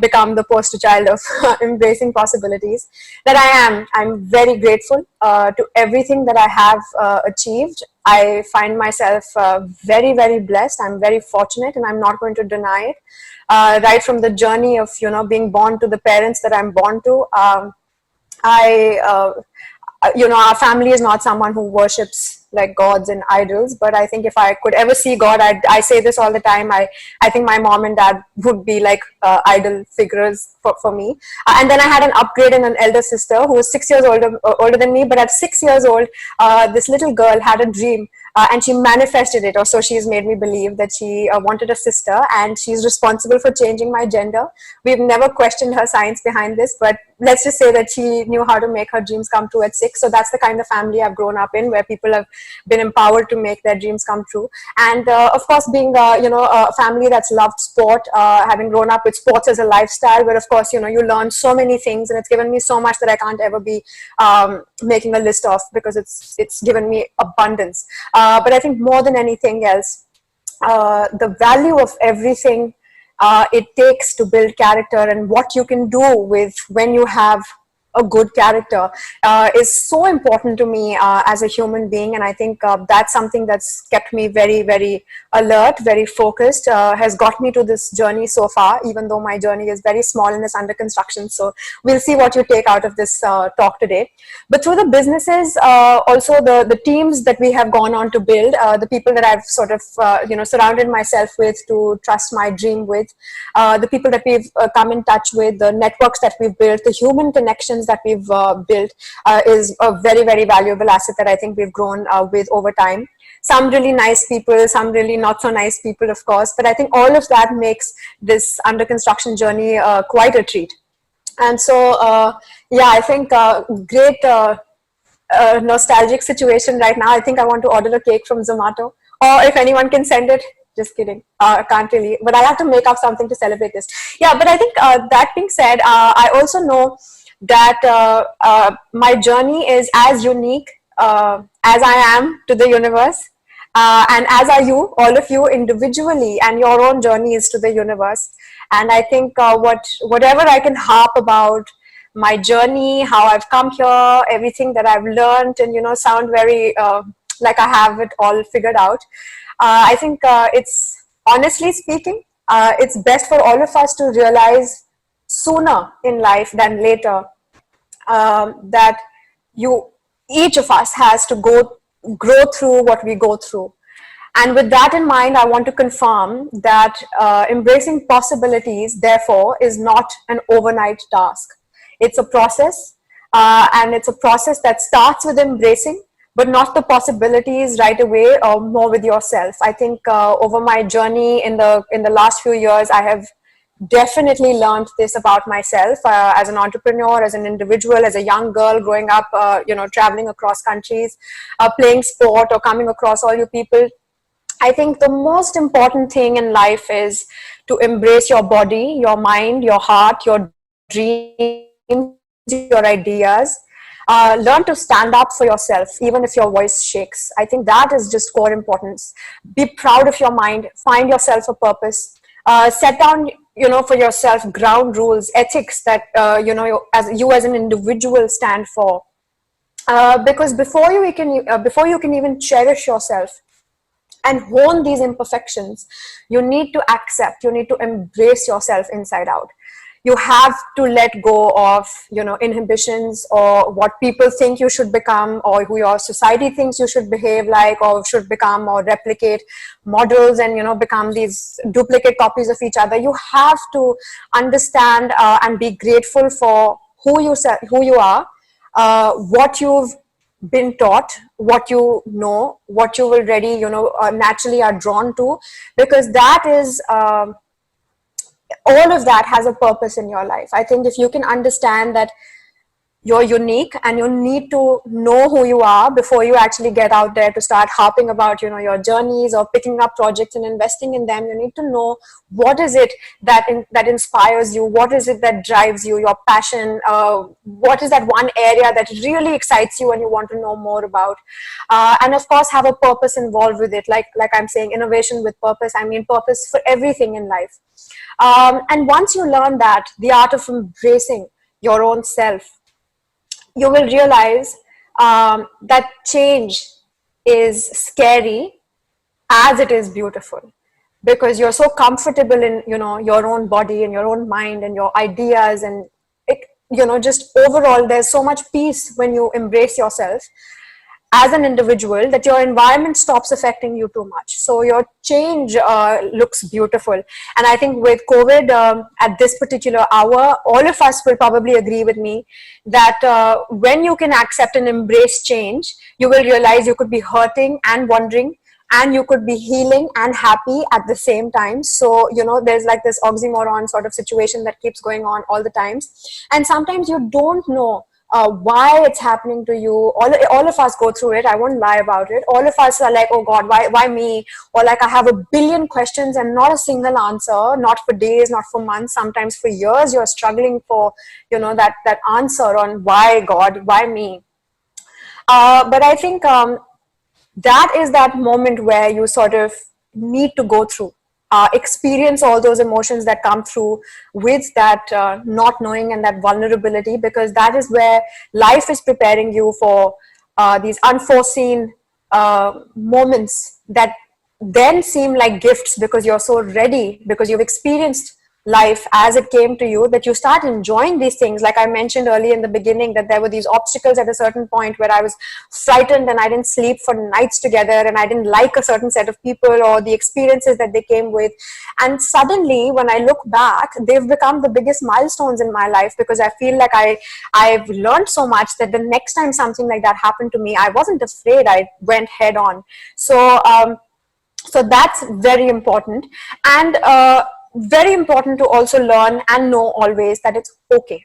become the poster child of embracing possibilities, that I'm very grateful to everything that I have achieved. I find myself very, very blessed. I'm very fortunate, and I'm not going to deny it. Right from the journey of, being born to the parents that I'm born to, our family is not someone who worships like gods and idols, but I think if I could ever see God, I say this all the time, I think my mom and dad would be like idol figures for me. And then I had an upgrade in an elder sister who was 6 years older than me, but at 6 years old, this little girl had a dream, and she manifested it, or so she's made me believe, that she wanted a sister, and she's responsible for changing my gender. We've never questioned her science behind this, but let's just say that she knew how to make her dreams come true at 6. So that's the kind of family I've grown up in, where people have been empowered to make their dreams come true. And of course, being a family that's loved sport, having grown up with sports as a lifestyle, where of course you learn so many things, and it's given me so much that I can't ever be making a list of, because it's given me abundance. But I think more than anything else, the value of everything it takes to build character, and what you can do with when you have a good character is so important to me as a human being. And I think that's something that's kept me very, very alert, very focused, has got me to this journey so far, even though my journey is very small and is under construction. So we'll see what you take out of this talk today. But through the businesses, also the teams that we have gone on to build, the people that I've sort of surrounded myself with to trust my dream with, the people that we've come in touch with, the networks that we've built, the human connections that we've built is a very, very valuable asset that I think we've grown with over time. Some really nice people, some really not so nice people, of course, but I think all of that makes this under construction journey quite a treat. And so, yeah, I think great nostalgic situation right now. I think I want to order a cake from Zomato, or if anyone can send it. Just kidding. I can't really, but I have to make up something to celebrate this. Yeah, but I think that being said, I also know that my journey is as unique as I am to the universe, and as are you, all of you individually, and your own journey is to the universe. And I think whatever I can harp about my journey, how I've come here, everything that I've learned, and sound very like I have it all figured out. I think it's, honestly speaking, it's best for all of us to realize sooner in life than later that each of us has to grow through what we go through. And with that in mind, I want to confirm that embracing possibilities, therefore, is not an overnight task. It's a process, and it's a process that starts with embracing, but not the possibilities right away, or more with yourself. I think over my journey in the last few years, I have definitely learned this about myself as an entrepreneur, as an individual, as a young girl growing up, traveling across countries, playing sport, or coming across all you people. I think the most important thing in life is to embrace your body, your mind, your heart, your dreams, your ideas. Learn to stand up for yourself, even if your voice shakes. I think that is just core importance. Be proud of your mind, find yourself a purpose, set down, for yourself ground rules, ethics that, as an individual stand for. Because before you can even cherish yourself and hone these imperfections, you need to accept, you need to embrace yourself inside out. You have to let go of, inhibitions, or what people think you should become, or who your society thinks you should behave like, or should become, or replicate models, and, become these duplicate copies of each other. You have to understand and be grateful for who you are, what you've been taught, what you know, what you already, naturally are drawn to, because that is, all of that has a purpose in your life. I think if you can understand that you're unique, and you need to know who you are before you actually get out there to start harping about, you know, your journeys or picking up projects and investing in them. You need to know what is it that inspires you, what is it that drives you, your passion, what is that one area that really excites you and you want to know more about, and of course have a purpose involved with it. Like I'm saying, innovation with purpose, I mean purpose for everything in life. And once you learn that, the art of embracing your own self, you will realize that change is scary as it is beautiful, because you're so comfortable in, you know, your own body and your own mind and your ideas, and it, you know, just overall there's so much peace when you embrace yourself as an individual, that your environment stops affecting you too much. So your change looks beautiful. And I think with COVID, at this particular hour, all of us will probably agree with me that when you can accept and embrace change, you will realize you could be hurting and wondering, and you could be healing and happy at the same time. So, you know, there's like this oxymoron sort of situation that keeps going on all the times. And sometimes you don't know why it's happening to you. All of us go through it. I won't lie about it. All of us are like, oh God, why me? Or like, I have a billion questions and not a single answer, not for days, not for months, sometimes for years. You're struggling for, you know, that answer on why God, why me? But I think that is that moment where you sort of need to go through, experience all those emotions that come through with that not knowing and that vulnerability, because that is where life is preparing you for these unforeseen moments that then seem like gifts, because you're so ready, because you've experienced life as it came to you, that you start enjoying these things. Like I mentioned earlier in the beginning, that there were these obstacles at a certain point where I was frightened and I didn't sleep for nights together, and I didn't like a certain set of people or the experiences that they came with. And suddenly when I look back, they've become the biggest milestones in my life, because I feel like I've learned so much that the next time something like that happened to me, I wasn't afraid, I went head on. So that's very important. And very important to also learn and know always that it's okay.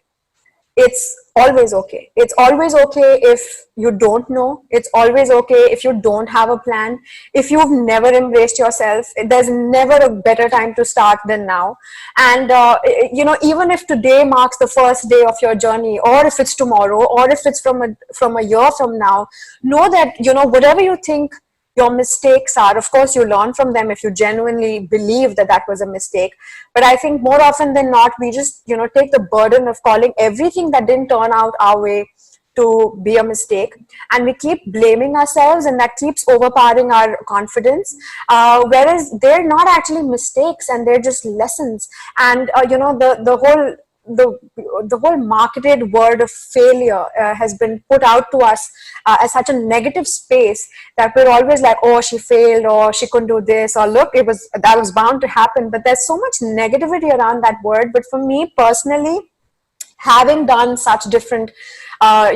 It's always okay. It's always okay if you don't know. It's always okay if you don't have a plan. If you've never embraced yourself, there's never a better time to start than now. And, you know, even if today marks the first day of your journey, or if it's tomorrow, or if it's from a year from now, know that, you know, whatever you think your mistakes are, of course you learn from them if you genuinely believe that that was a mistake. But I think more often than not, we just, you know, take the burden of calling everything that didn't turn out our way to be a mistake, and we keep blaming ourselves, and that keeps overpowering our confidence, whereas they're not actually mistakes, and they're just lessons. And you know, the whole marketed word of failure has been put out to us as such a negative space, that we're always like, oh, she failed, or she couldn't do this, or look, that was bound to happen. But there's so much negativity around that word. But for me personally, having done such different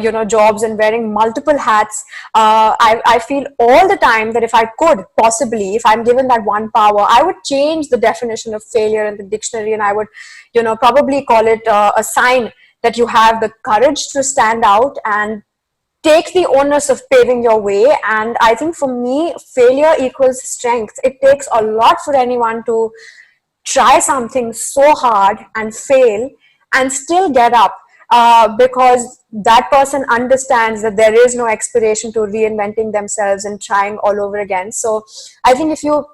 you know, jobs and wearing multiple hats, I feel all the time that if I could possibly, if I'm given that one power, I would change the definition of failure in the dictionary, and I would, you know, probably call it a sign that you have the courage to stand out and take the onus of paving your way. And I think for me, failure equals strength. It takes a lot for anyone to try something so hard and fail and still get up, because that person understands that there is no expiration to reinventing themselves and trying all over again. So I think if you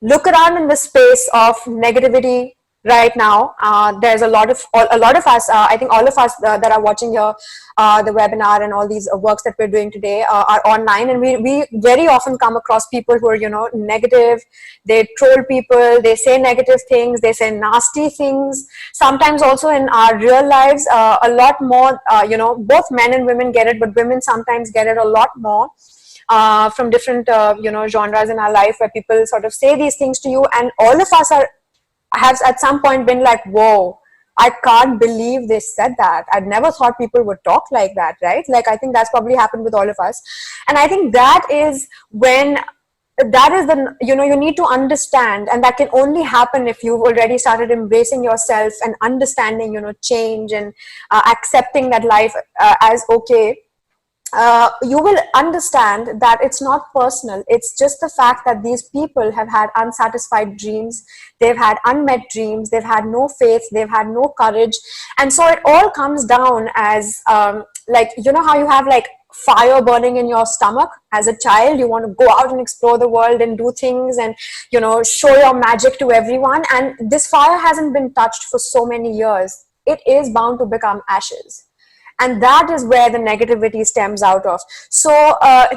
look around in the space of negativity right now, there's a lot of us, I think all of us that are watching here, the webinar and all these works that we're doing today are online, and we very often come across people who are, you know, negative. They troll people, they say negative things, they say nasty things. Sometimes also in our real lives, a lot more, you know, both men and women get it, but women sometimes get it a lot more. From different you know, genres in our life, where people sort of say these things to you, and all of us have at some point been like, whoa, I can't believe they said that. I'd never thought people would talk like that, right? Like, I think that's probably happened with all of us. And I think that is when that is the, you need to understand, and that can only happen if you've already started embracing yourself and understanding, change, and accepting that life as okay. You will understand that it's not personal. It's just the fact that these people have had unsatisfied dreams, they've had unmet dreams, they've had no faith, they've had no courage. And so it all comes down as like, how you have like fire burning in your stomach as a child. You want to go out and explore the world and do things and, show your magic to everyone. And this fire hasn't been touched for so many years. It is bound to become ashes, and that is where the negativity stems out of. So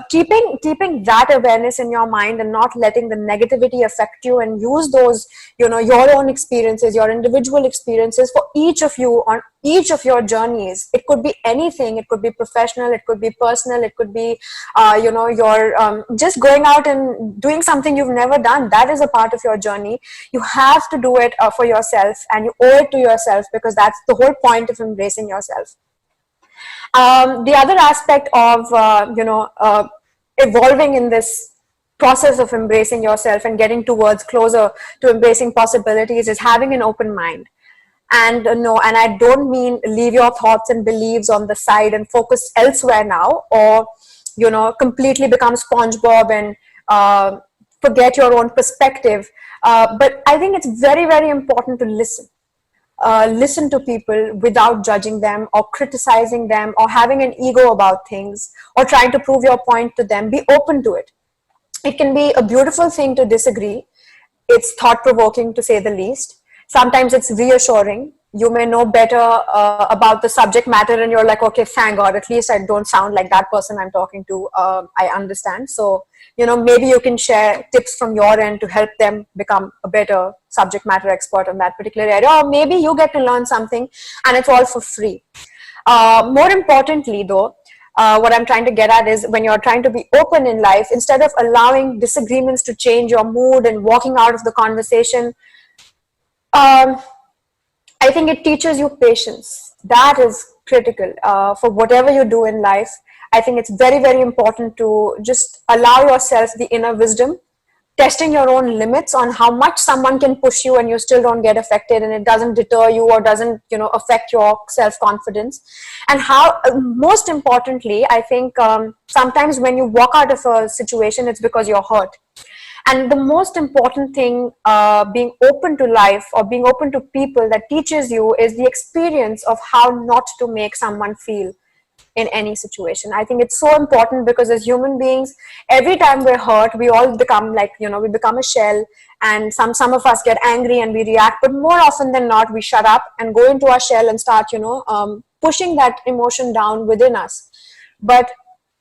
keeping that awareness in your mind and not letting the negativity affect you, and use those, your own experiences, your individual experiences for each of you on each of your journeys. It could be anything. It could be professional, it could be personal, it could be your just going out and doing something you've never done. That is a part of your journey. You have to do it for yourself, and you owe it to yourself, because that's the whole point of embracing yourself. The other aspect of evolving in this process of embracing yourself and getting towards closer to embracing possibilities is having an open mind. And no, and I don't mean leave your thoughts and beliefs on the side and focus elsewhere now, or completely become SpongeBob and forget your own perspective. But I think it's very, very important to listen. Listen to people without judging them or criticizing them or having an ego about things or trying to prove your point to them. Be open to it. It can be a beautiful thing to disagree. It's thought-provoking, to say the least. Sometimes it's reassuring. You may know better about the subject matter, and you're like, okay, thank God, at least I don't sound like that person I'm talking to. I understand. So, maybe you can share tips from your end to help them become a better subject matter expert on that particular area. Or maybe you get to learn something and it's all for free. More importantly, though, what I'm trying to get at is, when you're trying to be open in life, instead of allowing disagreements to change your mood and walking out of the conversation, I think it teaches you patience. That is critical for whatever you do in life. I think it's very, very important to just allow yourself the inner wisdom, testing your own limits on how much someone can push you and you still don't get affected, and it doesn't deter you or doesn't, affect your self-confidence. And how, most importantly, I think sometimes when you walk out of a situation, it's because you're hurt. And the most important thing, being open to life or being open to people, that teaches you is the experience of how not to make someone feel in any situation. I think it's so important, because as human beings, every time we're hurt, we all become like, we become a shell, and some of us get angry and we react, but more often than not, we shut up and go into our shell and start, pushing that emotion down within us. But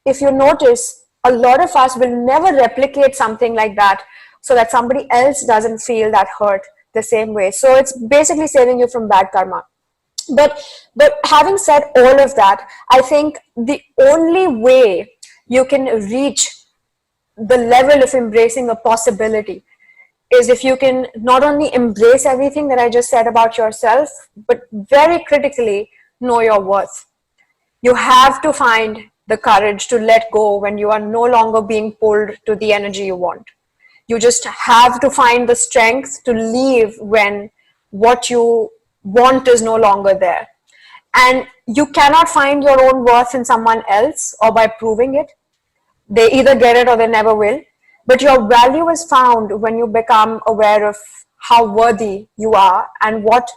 if you notice, a lot of us will never replicate something like that, so that somebody else doesn't feel that hurt the same way. So it's basically saving you from bad karma. But having said all of that, I think the only way you can reach the level of embracing a possibility is if you can not only embrace everything that I just said about yourself, but very critically know your worth. You have to find the courage to let go when you are no longer being pulled to the energy you want. You just have to find the strength to leave when what you want is no longer there. And you cannot find your own worth in someone else or by proving it. They either get it or they never will. But your value is found when you become aware of how worthy you are and what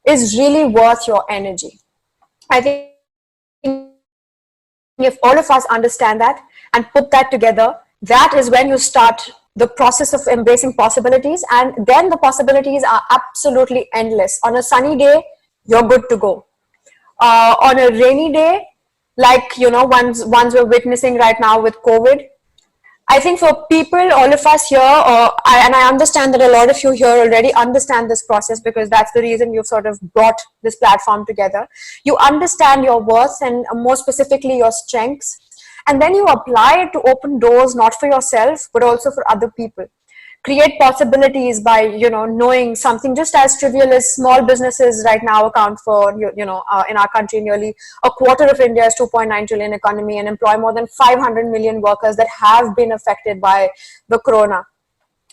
is really worth your energy. I think if all of us understand that and put that together, that is when you start the process of embracing possibilities, and then the possibilities are absolutely endless. On a sunny day, you're good to go. On a rainy day, like ones we're witnessing right now with COVID, I think for people, all of us here, and I understand that a lot of you here already understand this process, because that's the reason you've sort of brought this platform together. You understand your worth, and more specifically your strengths, and then you apply it to open doors, not for yourself, but also for other people. create possibilities by, knowing something just as trivial as small businesses right now account for, in our country, nearly a quarter of India's 2.9 trillion economy and employ more than 500 million workers that have been affected by the corona.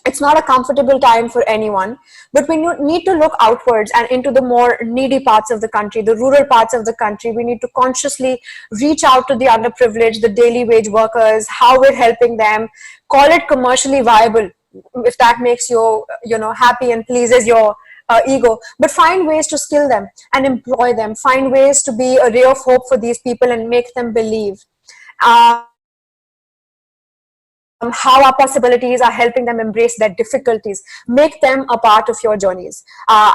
It's not a comfortable time for anyone, but we need to look outwards and into the more needy parts of the country, the rural parts of the country. We need to consciously reach out to the underprivileged, the daily wage workers, how we're helping them, call it commercially viable, if that makes you, happy and pleases your ego, but find ways to skill them and employ them, find ways to be a ray of hope for these people and make them believe. How our possibilities are helping them embrace their difficulties, make them a part of your journeys.